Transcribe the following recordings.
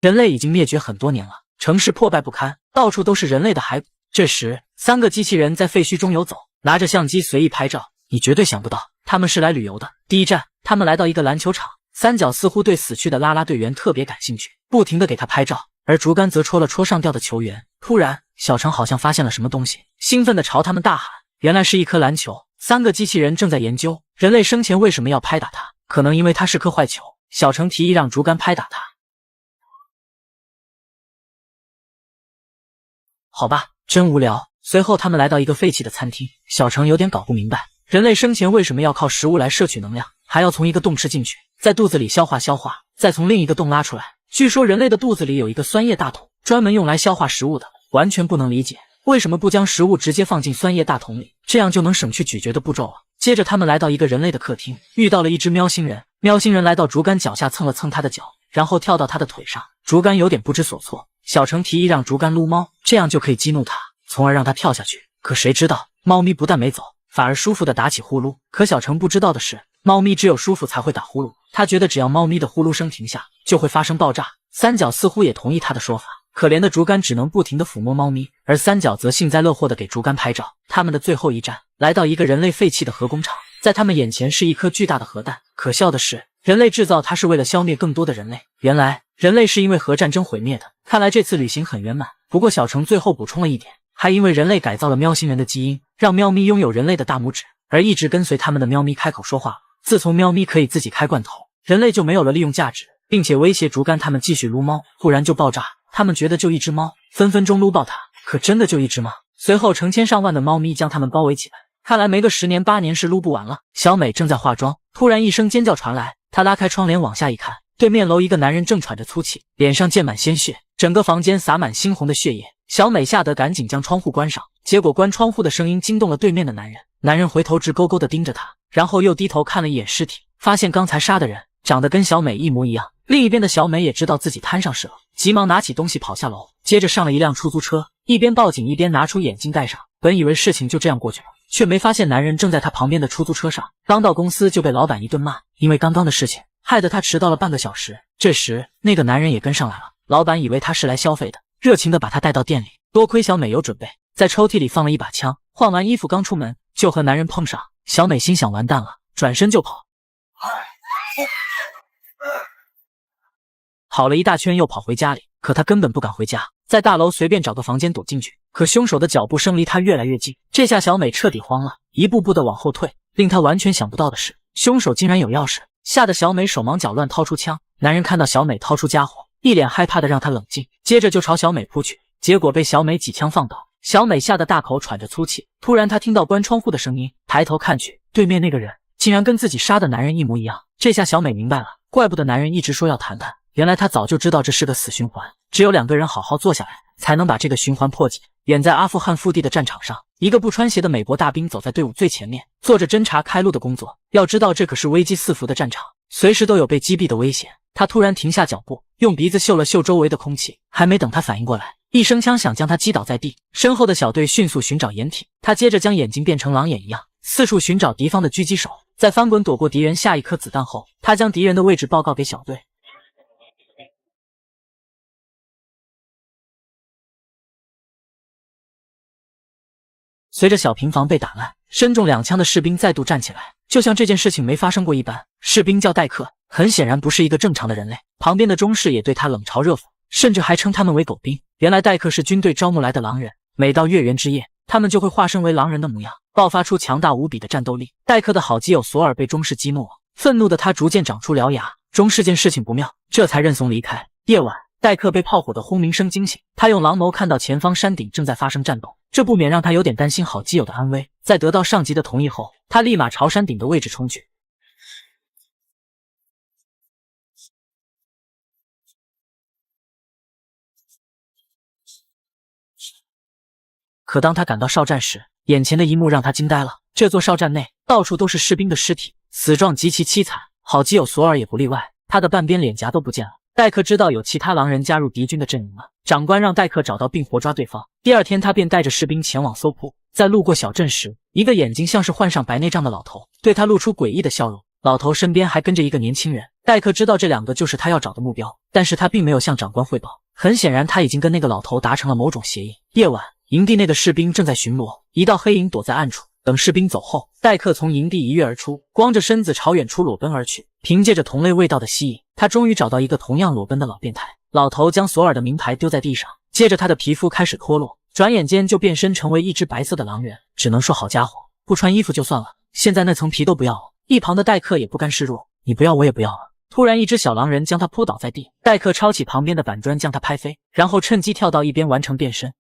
人类已经灭绝很多年了，城市破败不堪，到处都是人类的骸骨。这时，3个机器人在废墟中游走，拿着相机随意拍照。你绝对想不到，他们是来旅游的。第一站，他们来到一个篮球场，三角似乎对死去的啦啦队员特别感兴趣，不停地给他拍照，而竹竿则戳了戳上吊的球员。突然，小程好像发现了什么东西，兴奋地朝他们大喊，原来是一颗篮球。3个机器人正在研究人类生前为什么要拍打它，可能因为它是颗坏球。小程提议让竹竿拍打它。好吧，真无聊。随后他们来到一个废弃的餐厅，小程有点搞不明白，人类生前为什么要靠食物来摄取能量，还要从一个洞吃进去，在肚子里消化，再从另一个洞拉出来。据说人类的肚子里有一个酸液大桶，专门用来消化食物的，完全不能理解为什么不将食物直接放进酸液大桶里，这样就能省去咀嚼的步骤了。接着他们来到一个人类的客厅，遇到了一只喵星人。喵星人来到竹竿脚下蹭了蹭他的脚，然后跳到他的腿上。竹竿有点不知所措，小程提议让竹竿撸猫，这样就可以激怒他，从而让他跳下去。可谁知道猫咪不但没走，反而舒服地打起呼噜。可小程不知道的是，猫咪只有舒服才会打呼噜，他觉得只要猫咪的呼噜声停下，就会发生爆炸。三角似乎也同意他的说法，可怜的竹竿只能不停地抚摸猫咪，而三角则幸灾乐祸地给竹竿拍照。他们的最后一站来到一个人类废弃的核工厂，在他们眼前是一颗巨大的核弹。可笑的是，人类制造它是为了消灭更多的人类，原来人类是因为核战争毁灭的。看来这次旅行很圆满。不过小程最后补充了一点，还因为人类改造了喵星人的基因，让喵咪拥有人类的大拇指，而一直跟随他们的喵咪开口说话了。自从喵咪可以自己开罐头，人类就没有了利用价值，并且威胁竹竿他们继续撸猫，不然就爆炸。他们觉得就一只猫，分分钟撸爆它。可真的就一只吗？随后成千上万的猫咪将他们包围起来，看来没个10年8年是撸不完了。小美正在化妆，突然一声尖叫传来，她拉开窗帘往下一看，对面楼一个男人正喘着粗气，脸上溅满鲜血，整个房间洒满猩红的血液。小美吓得赶紧将窗户关上，结果关窗户的声音惊动了对面的男人。男人回头直勾勾地盯着她，然后又低头看了一眼尸体，发现刚才杀的人长得跟小美一模一样。另一边的小美也知道自己摊上事了，急忙拿起东西跑下楼，接着上了一辆出租车，一边报警一边拿出眼镜戴上。本以为事情就这样过去了，却没发现男人正在他旁边的出租车上。刚到公司就被老板一顿骂，因为刚刚的事情害得他迟到了半个小时。这时那个男人也跟上来了，老板以为他是来消费的，热情地把他带到店里。多亏小美有准备，在抽屉里放了一把枪，换完衣服刚出门就和男人碰上。小美心想完蛋了，转身就跑，跑了一大圈又跑回家里，可他根本不敢回家，在大楼随便找个房间躲进去。可凶手的脚步声离他越来越近，这下小美彻底慌了，一步步的往后退。令她完全想不到的是，凶手竟然有钥匙，吓得小美手忙脚乱掏出枪。男人看到小美掏出家伙，一脸害怕的让她冷静，接着就朝小美扑去，结果被小美几枪放倒。小美吓得大口喘着粗气，突然她听到关窗户的声音，抬头看去，对面那个人竟然跟自己杀的男人一模一样。这下小美明白了，怪不得男人一直说要谈谈，原来他早就知道这是个死循环，只有2个人好好坐下来，才能把这个循环破解。远在阿富汗腹地的战场上，一个不穿鞋的美国大兵走在队伍最前面，做着侦察开路的工作。要知道这可是危机四伏的战场，随时都有被击毙的危险。他突然停下脚步，用鼻子嗅了嗅周围的空气，还没等他反应过来，一声枪响将他击倒在地。身后的小队迅速寻找掩体，他接着将眼睛变成狼眼一样，四处寻找敌方的狙击手。在翻滚躲过敌人下一颗子弹后，他将敌人的位置报告给小队。随着小平房被打烂，身中2枪的士兵再度站起来，就像这件事情没发生过一般。士兵叫戴克，很显然不是一个正常的人类，旁边的中士也对他冷嘲热讽，甚至还称他们为狗兵。原来戴克是军队招募来的狼人，每到月圆之夜，他们就会化身为狼人的模样，爆发出强大无比的战斗力。戴克的好基友索尔被中士激怒了，愤怒的他逐渐长出獠牙。中士见事情不妙，这才认怂离开。夜晚，戴克被炮火的轰鸣声惊醒，他用狼眸看到前方山顶正在发生战斗，这不免让他有点担心好基友的安危。在得到上级的同意后，他立马朝山顶的位置冲去。可当他赶到哨站时，眼前的一幕让他惊呆了。这座哨站内到处都是士兵的尸体，死状极其凄惨，好基友索尔也不例外，他的半边脸颊都不见了。戴克知道有其他狼人加入敌军的阵营了，长官让戴克找到并活抓对方。第二天他便带着士兵前往搜扑。在路过小镇时，一个眼睛像是患上白内障的老头对他露出诡异的笑容，老头身边还跟着一个年轻人。戴克知道这两个就是他要找的目标，但是他并没有向长官汇报。很显然，他已经跟那个老头达成了某种协议。夜晚，营地内的士兵正在巡逻，一道黑影躲在暗处。等士兵走后，戴克从营地一跃而出，光着身子朝远处裸奔而去。凭借着同类味道的吸引，他终于找到一个同样裸奔的老变态。老头将索尔的名牌丢在地上，接着他的皮肤开始脱落，转眼间就变身成为一只白色的狼人。只能说好家伙，不穿衣服就算了，现在那层皮都不要了。一旁的戴克也不甘示弱，你不要我也不要了。突然，一只小狼人将他扑倒在地，戴克抄起旁边的板砖将他拍飞，然后趁机跳到一边完成变身。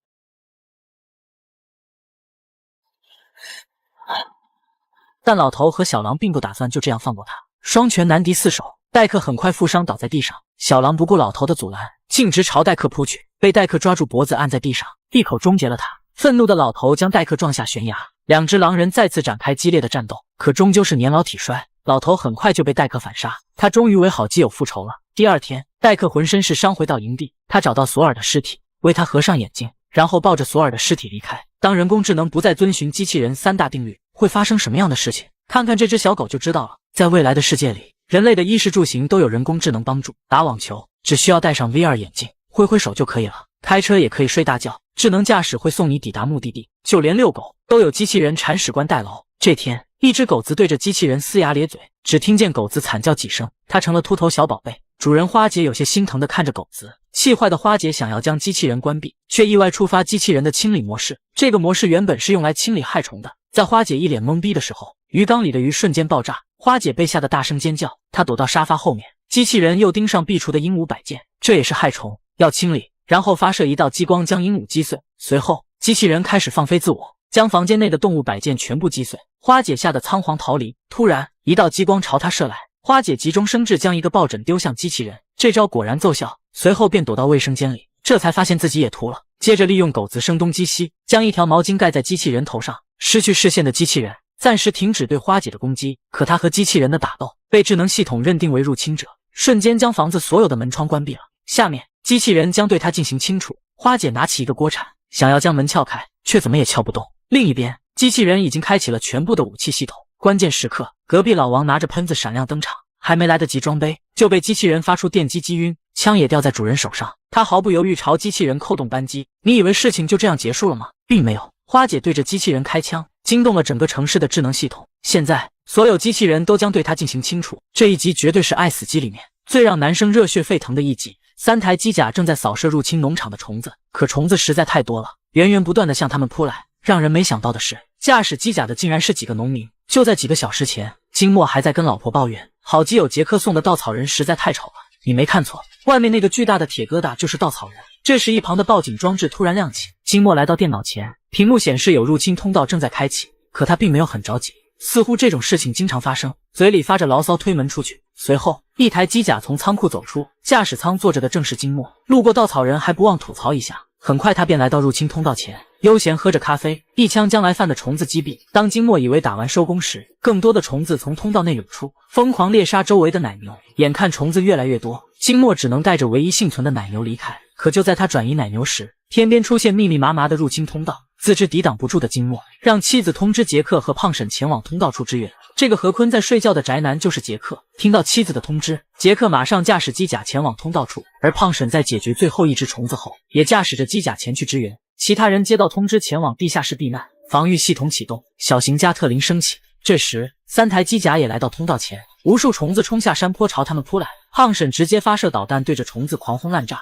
但老头和小狼并不打算就这样放过他，双拳难敌四手，戴克很快负伤倒在地上。小狼不顾老头的阻拦，径直朝戴克扑去，被戴克抓住脖子按在地上，一口终结了他。愤怒的老头将戴克撞下悬崖，两只狼人再次展开激烈的战斗，可终究是年老体衰，老头很快就被戴克反杀。他终于为好基友复仇了。第二天，戴克浑身是伤回到营地，他找到索尔的尸体，为他合上眼睛，然后抱着索尔的尸体离开。当人工智能不再遵循机器人三大定律，会发生什么样的事情？看看这只小狗就知道了。在未来的世界里，人类的衣食住行都有人工智能帮助，打网球只需要戴上 VR 眼镜，挥挥手就可以了。开车也可以睡大觉，智能驾驶会送你抵达目的地，就连遛狗都有机器人铲屎官代劳。这天，一只狗子对着机器人呲牙咧嘴，只听见狗子惨叫几声，它成了秃头小宝贝。主人花姐有些心疼地看着狗子，气坏的花姐想要将机器人关闭，却意外触发机器人的清理模式。这个模式原本是用来清理害虫的。在花姐一脸懵逼的时候，鱼缸里的鱼瞬间爆炸，花姐被吓得大声尖叫，她躲到沙发后面。机器人又盯上壁橱的鹦鹉摆件，这也是害虫，要清理，然后发射一道激光将鹦鹉击碎。随后，机器人开始放飞自我，将房间内的动物摆件全部击碎。花姐吓得仓皇逃离。突然，一道激光朝她射来，花姐急中生智，将一个抱枕丢向机器人，这招果然奏效。随后便躲到卫生间里，这才发现自己也秃了。接着利用狗子声东击西，将一条毛巾盖在机器人头上。失去视线的机器人暂时停止对花姐的攻击，可他和机器人的打斗被智能系统认定为入侵者，瞬间将房子所有的门窗关闭了。下面，机器人将对他进行清除。花姐拿起一个锅铲，想要将门撬开，却怎么也撬不动。另一边，机器人已经开启了全部的武器系统。关键时刻，隔壁老王拿着喷子闪亮登场，还没来得及装杯，就被机器人发出电击击晕，枪也掉在主人手上。他毫不犹豫朝机器人扣动扳机。你以为事情就这样结束了吗？并没有。花姐对着机器人开枪，惊动了整个城市的智能系统。现在，所有机器人都将对它进行清除。这一集绝对是《爱死机》里面最让男生热血沸腾的一集。3台机甲正在扫射入侵农场的虫子，可虫子实在太多了，源源不断地向他们扑来。让人没想到的是，驾驶机甲的竟然是几个农民。就在几个小时前，金默还在跟老婆抱怨，好基友杰克送的稻草人实在太丑了。你没看错，外面那个巨大的铁疙瘩就是稻草人。这时，一旁的报警装置突然亮起，金默来到电脑前，屏幕显示有入侵通道正在开启，可他并没有很着急，似乎这种事情经常发生，嘴里发着牢骚推门出去。随后，一台机甲从仓库走出，驾驶舱坐着的正是金默。路过稻草人还不忘吐槽一下，很快他便来到入侵通道前，悠闲喝着咖啡，一枪将来犯的虫子击毙。当金默以为打完收工时，更多的虫子从通道内涌出，疯狂猎杀周围的奶牛。眼看虫子越来越多，金默只能带着唯一幸存的奶牛离开。可就在他转移奶牛时，天边出现密密麻麻的入侵通道。自知抵挡不住的金默，让妻子通知杰克和胖婶前往通道处支援。这个和坤在睡觉的宅男就是杰克。听到妻子的通知，杰克马上驾驶机甲前往通道处，而胖婶在解决最后一只虫子后，也驾驶着机甲前去支援。其他人接到通知前往地下室避难，防御系统启动，小型加特林升起。这时，3台机甲也来到通道前，无数虫子冲下山坡朝他们扑来。胖婶直接发射导弹对着虫子狂轰滥炸。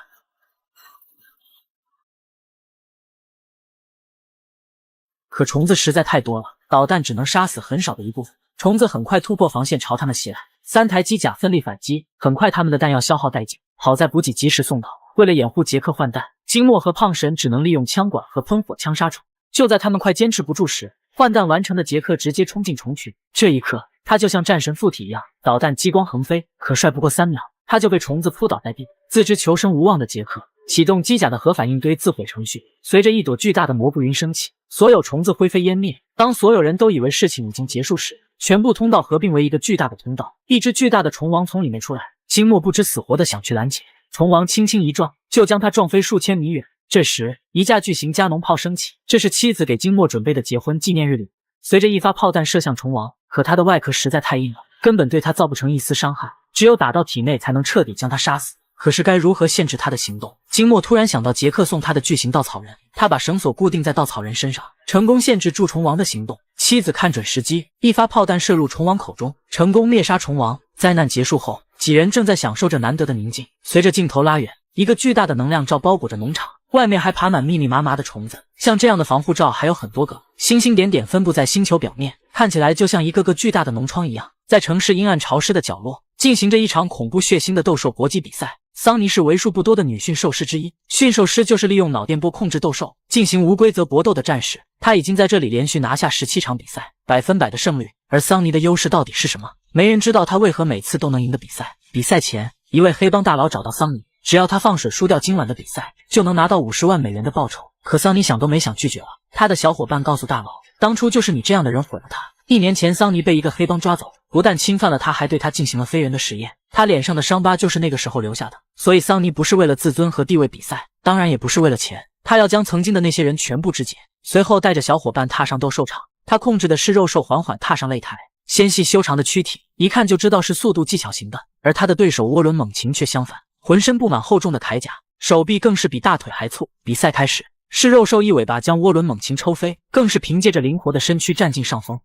可虫子实在太多了，导弹只能杀死很少的一部分。虫子很快突破防线朝他们袭来，3台机甲奋力反击，很快他们的弹药消耗殆尽。好在补给及时送到，为了掩护杰克换弹，金默和胖婶只能利用枪管和喷火枪杀虫。就在他们快坚持不住时，换弹完成的杰克直接冲进虫群。这一刻，他就像战神附体一样，导弹激光横飞，可帅不过3秒，他就被虫子扑倒在地。自知求生无望的杰克启动机甲的核反应堆自毁程序，随着一朵巨大的蘑菇云升起，所有虫子灰飞烟灭。当所有人都以为事情已经结束时，全部通道合并为一个巨大的通道，一只巨大的虫王从里面出来。金默不知死活的想去拦截，虫王轻轻一撞，就将他撞飞数千米远。这时，一架巨型加农炮升起，这是妻子给金默准备的结婚纪念日礼。随着一发炮弹射向虫王，可它的外壳实在太硬了，根本对他造不成一丝伤害，只有打到体内才能彻底将他杀死。可是该如何限制他的行动？金墨突然想到杰克送他的巨型稻草人，他把绳索固定在稻草人身上，成功限制住虫王的行动。妻子看准时机，一发炮弹射入虫王口中，成功灭杀虫王。灾难结束后，几人正在享受着难得的宁静。随着镜头拉远，一个巨大的能量罩包裹着农场，外面还爬满密密麻麻的虫子。像这样的防护罩还有很多个，星星点点分布在星球表面，看起来就像一个个巨大的脓疮一样。在城市阴暗潮湿的角落，进行着一场恐怖血腥的斗兽搏击比赛。桑尼是为数不多的女驯兽师之一，驯兽师就是利用脑电波控制斗兽，进行无规则搏斗的战士。他已经在这里连续拿下17场比赛，100%的胜率。而桑尼的优势到底是什么？没人知道他为何每次都能赢得比赛。比赛前，一位黑帮大佬找到桑尼，只要他放水输掉今晚的比赛，就能拿到50万美元的报酬。可桑尼想都没想拒绝了。他的小伙伴告诉大佬，当初就是你这样的人毁了他。1年前，桑尼被一个黑帮抓走，不但侵犯了他，还对他进行了非人的实验。他脸上的伤疤就是那个时候留下的。所以桑尼不是为了自尊和地位比赛，当然也不是为了钱，他要将曾经的那些人全部肢解。随后带着小伙伴踏上斗兽场，他控制的是肉兽缓缓踏上擂台，纤细修长的躯体，一看就知道是速度技巧型的。而他的对手涡轮猛禽却相反，浑身布满厚重的铠甲，手臂更是比大腿还粗。比赛开始，是肉兽一尾巴将涡轮猛禽抽飞，更是凭借着灵活的身躯占尽上风。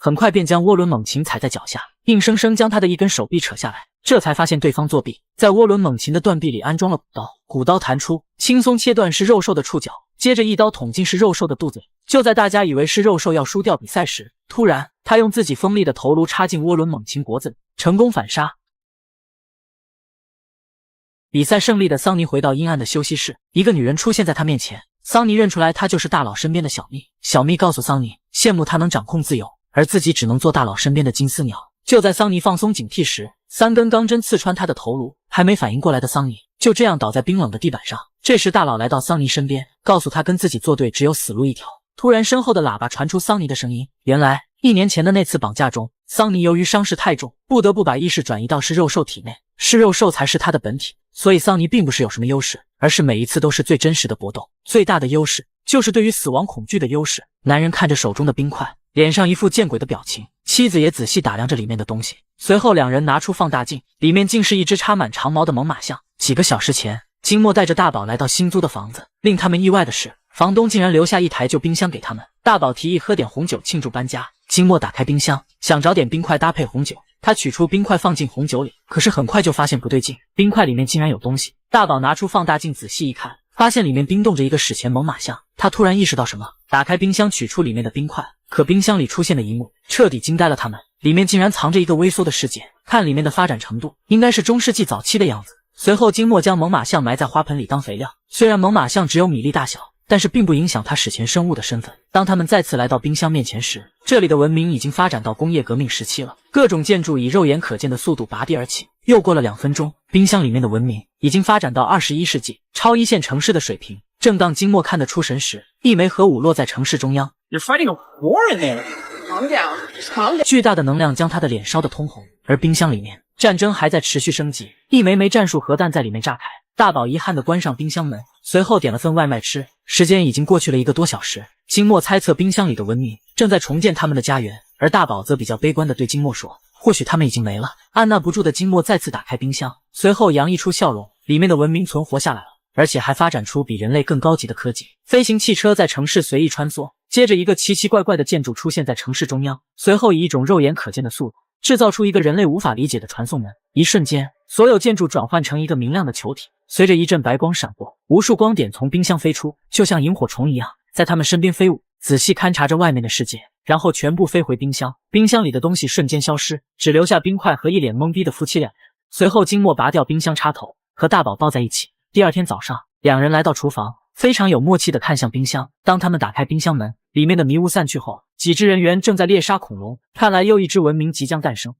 很快便将涡轮猛禽踩在脚下，硬生生将他的一根手臂扯下来，这才发现对方作弊，在涡轮猛禽的断臂里安装了骨刀，骨刀弹出，轻松切断是肉兽的触角，接着一刀捅进是肉兽的肚子里。就在大家以为是肉兽要输掉比赛时，突然他用自己锋利的头颅插进涡轮猛禽脖子里，成功反杀。比赛胜利的桑尼回到阴暗的休息室，一个女人出现在他面前，桑尼认出来她就是大佬身边的小蜜。小蜜告诉桑尼，羡慕他能掌控自由，而自己只能做大佬身边的金丝鸟。就在桑尼放松警惕时，3根钢针刺穿他的头颅，还没反应过来的桑尼就这样倒在冰冷的地板上。这时大佬来到桑尼身边，告诉他跟自己作对只有死路一条。突然身后的喇叭传出桑尼的声音，原来1年前的那次绑架中，桑尼由于伤势太重，不得不把意识转移到是肉兽体内，是肉兽才是他的本体。所以桑尼并不是有什么优势，而是每一次都是最真实的搏斗。最大的优势就是对于死亡恐惧的优势。男人看着手中的冰块，脸上一副见鬼的表情，妻子也仔细打量着里面的东西。随后两人拿出放大镜，里面竟是一只插满长毛的猛犸象。几个小时前，金墨带着大宝来到新租的房子，令他们意外的是，房东竟然留下一台旧冰箱给他们。大宝提议喝点红酒庆祝搬家，金墨打开冰箱，想找点冰块搭配红酒。他取出冰块放进红酒里，可是很快就发现不对劲，冰块里面竟然有东西。大宝拿出放大镜仔细一看，发现里面冰冻着一个史前猛犸象。他突然意识到什么，打开冰箱取出里面的冰块，可冰箱里出现的一幕彻底惊呆了他们，里面竟然藏着一个微缩的世界，看里面的发展程度应该是中世纪早期的样子。随后金墨将猛犸象埋在花盆里当肥料，虽然猛犸象只有米粒大小，但是并不影响它史前生物的身份。当他们再次来到冰箱面前时，这里的文明已经发展到工业革命时期了，各种建筑以肉眼可见的速度拔地而起。又过了2分钟，冰箱里面的文明已经发展到21世纪超一线城市的水平。正当金墨看得出神时，一枚核武落在城市中央。You're fighting a war in there. Calm down. Just calm down. 巨大的能量将他的脸烧得通红，而冰箱里面战争还在持续升级，一枚枚战术核弹在里面炸开。大宝遗憾地关上冰箱门，随后点了份外卖吃。时间已经过去了1个多小时，金墨猜测冰箱里的文明正在重建他们的家园，而大宝则比较悲观地对金墨说，或许他们已经没了。按捺不住的金墨再次打开冰箱，随后洋溢出笑容，里面的文明存活下来了，而且还发展出比人类更高级的科技。飞行汽车在城市随意穿梭，接着一个奇奇怪怪的建筑出现在城市中央，随后以一种肉眼可见的速度制造出一个人类无法理解的传送门。一瞬间，所有建筑转换成一个明亮的球体，随着一阵白光闪过，无数光点从冰箱飞出，就像萤火虫一样在他们身边飞舞，仔细勘察着外面的世界，然后全部飞回冰箱。冰箱里的东西瞬间消失，只留下冰块和一脸懵逼的夫妻两人。随后金墨拔掉冰箱插头，和大宝抱在一起。第二天早上，两人来到厨房，非常有默契地看向冰箱。当他们打开冰箱门，里面的迷雾散去后，几只人猿正在猎杀恐龙，看来又一只文明即将诞生。